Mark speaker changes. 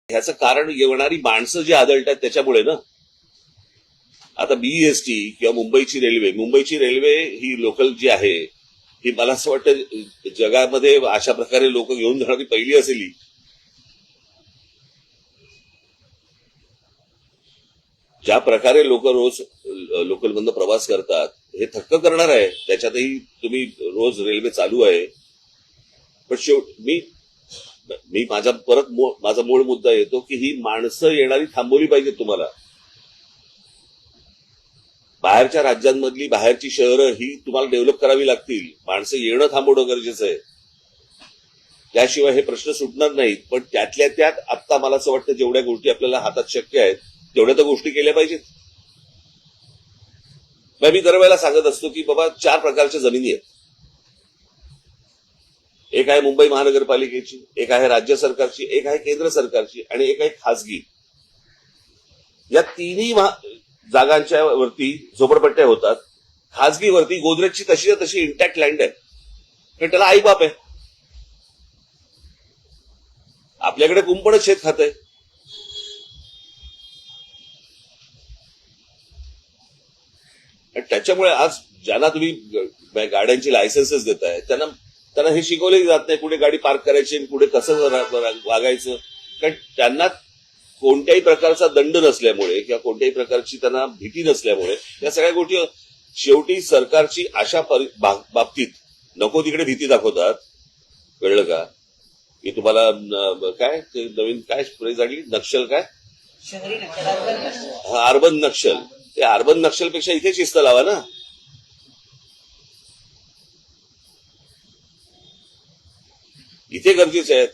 Speaker 1: ह्याचं कारण येणारी माणसं जी आदळतात त्याच्यामुळे ना. आता बीईएसटी किंवा मुंबईची रेल्वे ही लोकल जी आहे ही मला असं वाटतं जगामध्ये अशा प्रकारे लोक घेऊन जाणारी पहिली असेल ही. ज्या प्रकारे लोक रोज लोकलमधनं प्रवास करतात हे थक्क करणार आहे. त्याच्यातही तुम्ही रोज रेल्वे चालू आहे. पण मी माझा मूळ मुद्दा येतो की ही माणसं येणारी थांबवली पाहिजेत. तुम्हाला बाहेरच्या राज्यांमधली बाहेरची शहरं ही तुम्हाला डेव्हलप करावी लागतील. माणसं येणं थांबवणं गरजेचं आहे. त्याशिवाय हे प्रश्न सुटणार नाहीत. पण त्यातल्या त्यात आता मला असं वाटतं जेवढ्या गोष्टी आपल्याला हातात शक्य आहेत तेवढ्या तर गोष्टी केल्या पाहिजेत. मी दरवेळेला सांगत असतो की बाबा 4 प्रकारच्या जमिनी आहेत. एक आहे मुंबई महानगरपालिकेची, एक आहे राज्य सरकारची, एक आहे केंद्र सरकारची आणि एक आहे खासगी. या तिन्ही जागांच्या वरती झोपडपट्ट्या होतात. खासगीवरती गोदरेजची तशी इंटॅक्ट लँड आहे. कारण त्याला आईबाप आहे. आपल्याकडे कुंपणच शेत खात आहे. त्याच्यामुळे आज ज्यांना तुम्ही गाड्यांची लायसन्सेस देताय त्यांना हे शिकवले जात नाही कुठे गाडी पार्क करायची आणि कुठे कसं वागायचं. कारण त्यांना कोणत्याही प्रकारचा दंड नसल्यामुळे किंवा कोणत्याही प्रकारची त्यांना भीती नसल्यामुळे या सगळ्या गोष्टी शेवटी सरकारची अशा बाबतीत नको तिकडे भीती दाखवतात. कळलं का? की तुम्हाला काय ते नवीन काय फ्रेज आली नक्षल काय अर्बन नक्षल. ते अर्बन नक्षलपेक्षा इथे शिस्त लावा ना. इथे गरजेचे आहेत.